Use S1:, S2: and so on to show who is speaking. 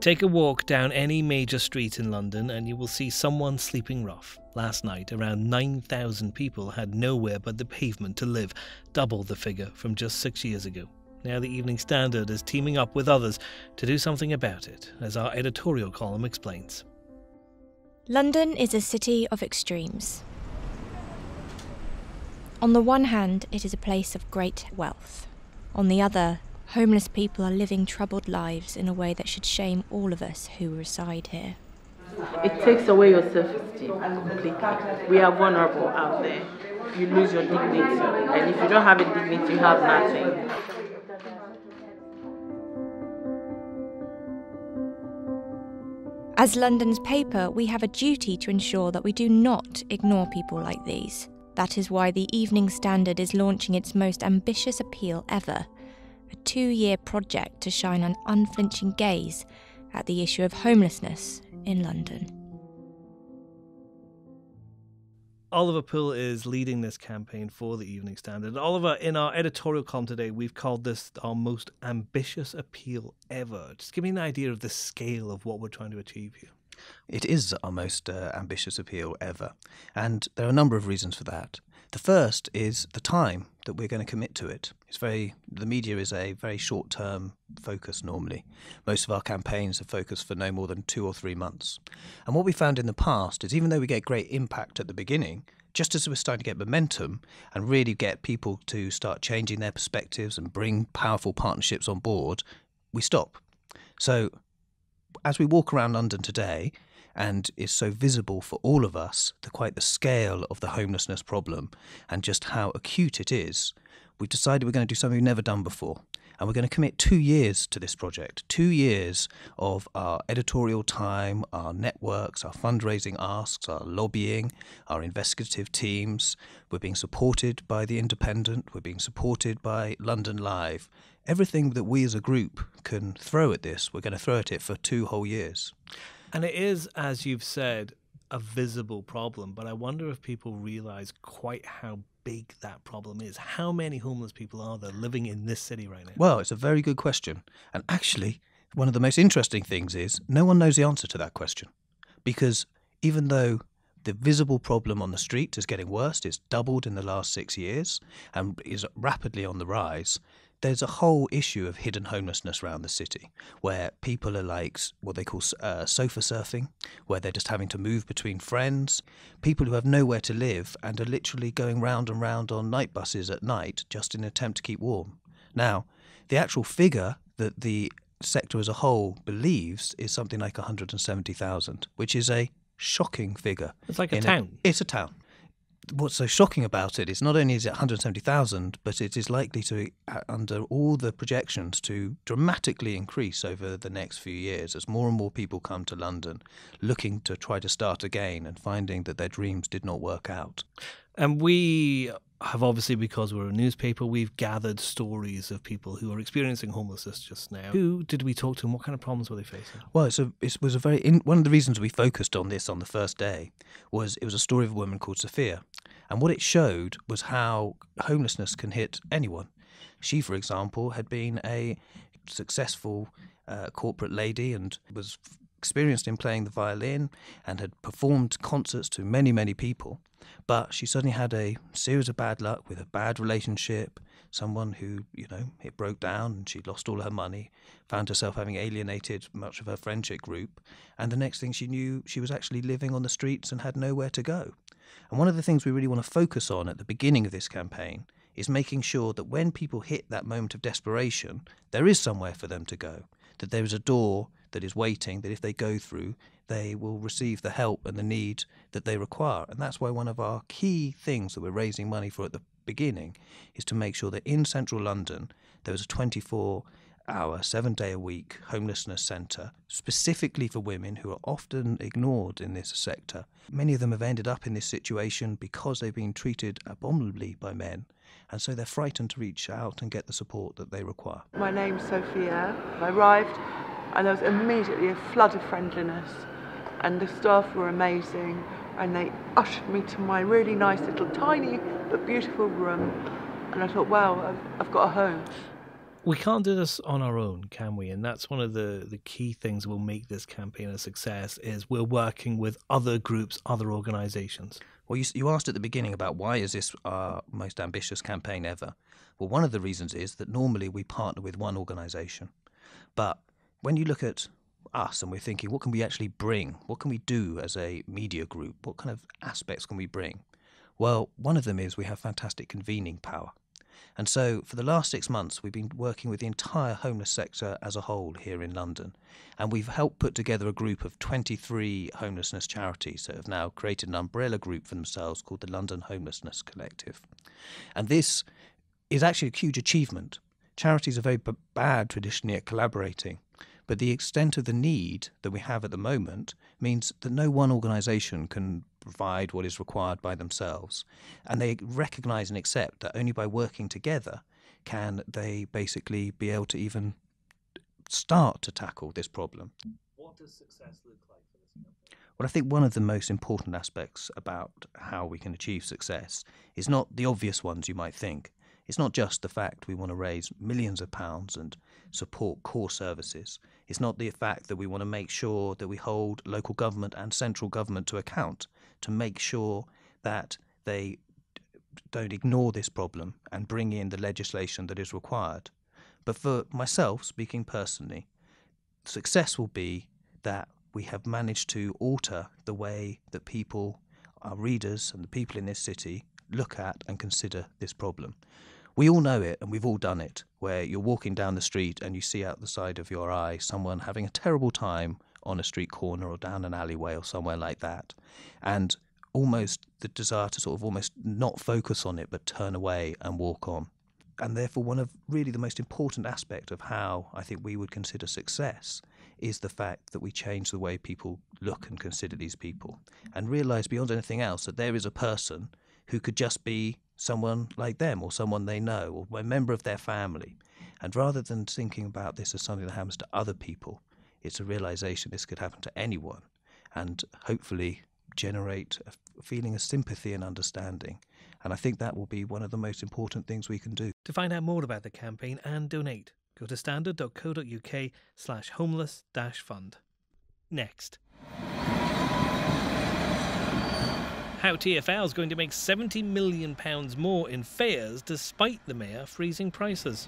S1: Take a walk down any major street in London and you will see someone sleeping rough. Last night, around 9,000 people had nowhere but the pavement to live, double the figure from just 6 years ago. Now the Evening Standard is teaming up with others to do something about it, as our editorial column explains.
S2: London is a city of extremes. On the one hand, it is a place of great wealth. On the other, homeless people are living troubled lives in a way that should shame all of us who reside here.
S3: It takes away your self-esteem completely. We are vulnerable out there. You lose your dignity, and if you don't have a dignity, you have nothing.
S2: As London's paper, we have a duty to ensure that we do not ignore people like these. That is why the Evening Standard is launching its most ambitious appeal ever, a 2-year project to shine an unflinching gaze at the issue of homelessness in London.
S1: Oliver Poole is leading this campaign for the Evening Standard. Oliver, in our editorial column today, we've called this our most ambitious appeal ever. Just give me an idea of the scale of what we're trying to achieve here.
S4: It is our most ambitious appeal ever, and there are a number of reasons for that. The first is the time that we're going to commit to it. The media is a very short-term focus normally. Most of our campaigns are focused for no more than 2 or 3 months. And what we found in the past is even though we get great impact at the beginning, just as we're starting to get momentum and really get people to start changing their perspectives and bring powerful partnerships on board, we stop. So as we walk around London today, and is so visible for all of us, the scale of the homelessness problem and just how acute it is, we've decided we're going to do something we've never done before. And we're going to commit 2 years to this project, 2 years of our editorial time, our networks, our fundraising asks, our lobbying, our investigative teams. We're being supported by The Independent. We're being supported by London Live. Everything that we as a group can throw at this, we're going to throw at it for 2 whole years.
S1: And it is, as you've said, a visible problem, but I wonder if people realise quite how big that problem is. How many homeless people are there living in this city right now?
S4: Well, it's a very good question. And actually, one of the most interesting things is no one knows the answer to that question. Because even though the visible problem on the street is getting worse, it's doubled in the last 6 years and is rapidly on the rise, there's a whole issue of hidden homelessness around the city where people are like what they call sofa surfing, where they're just having to move between friends, people who have nowhere to live and are literally going round and round on night buses at night just in an attempt to keep warm. Now, the actual figure that the sector as a whole believes is something like 170,000, which is a shocking figure.
S1: It's like a town.
S4: It's a town. What's so shocking about it is not only is it 170,000, but it is likely to, under all the projections, to dramatically increase over the next few years as more and more people come to London looking to try to start again and finding that their dreams did not work out. And
S1: we have obviously, because we're a newspaper, we've gathered stories of people who are experiencing homelessness just now. Who did we talk to and what kind of problems were they facing?
S4: Well, it was one of the reasons we focused on this on the first day was it was a story of a woman called Sophia. And what it showed was how homelessness can hit anyone. She, for example, had been a successful corporate lady and was experienced in playing the violin and had performed concerts to many, many people. But she suddenly had a series of bad luck with a bad relationship, someone who, it broke down and she lost all her money, found herself having alienated much of her friendship group. And the next thing she knew, she was actually living on the streets and had nowhere to go. And one of the things we really want to focus on at the beginning of this campaign is making sure that when people hit that moment of desperation, there is somewhere for them to go, that there is a door that is waiting, that if they go through, they will receive the help and the need that they require. And that's why one of our key things that we're raising money for at the beginning is to make sure that in central London there is a 24-hour, 7-day-a-week homelessness centre specifically for women who are often ignored in this sector. Many of them have ended up in this situation because they've been treated abominably by men, and so they're frightened to reach out and get the support that they require.
S3: My name's Sophia. I arrived and there was immediately a flood of friendliness, and the staff were amazing, and they ushered me to my really nice little tiny but beautiful room, and I thought, wow, I've got a home.
S1: We can't do this on our own, can we? And that's one of the key things that will make this campaign a success, is we're working with other groups, other organisations.
S4: Well, you asked at the beginning about why is this our most ambitious campaign ever. Well, one of the reasons is that normally we partner with one organisation. But when you look at us and we're thinking, what can we actually bring? What can we do as a media group? What kind of aspects can we bring? Well, one of them is we have fantastic convening power. And so for the last 6 months, we've been working with the entire homeless sector as a whole here in London. And we've helped put together a group of 23 homelessness charities that have now created an umbrella group for themselves called the London Homelessness Collective. And this is actually a huge achievement. Charities are very bad traditionally at collaborating. But the extent of the need that we have at the moment means that no one organisation can provide what is required by themselves. And they recognise and accept that only by working together can they basically be able to even start to tackle this problem.
S1: What does success look like for this campaign?
S4: Well, I think one of the most important aspects about how we can achieve success is not the obvious ones you might think. It's not just the fact we want to raise millions of pounds and support core services. It's not the fact that we want to make sure that we hold local government and central government to account to make sure that they don't ignore this problem and bring in the legislation that is required. But for myself, speaking personally, success will be that we have managed to alter the way that people, our readers and the people in this city, look at and consider this problem. We all know it, and we've all done it, where you're walking down the street and you see out the side of your eye someone having a terrible time on a street corner or down an alleyway or somewhere like that, and almost the desire to sort of almost not focus on it but turn away and walk on. And therefore one of really the most important aspect of how I think we would consider success is the fact that we change the way people look and consider these people and realise beyond anything else that there is a person who could just be someone like them or someone they know or a member of their family. And rather than thinking about this as something that happens to other people, it's a realisation this could happen to anyone and hopefully generate a feeling of sympathy and understanding. And I think that will be one of the most important things we can do.
S1: To find out more about the campaign and donate, go to standard.co.uk/homeless-fund. Next. How TfL is going to make £70 million more in fares despite the mayor freezing prices.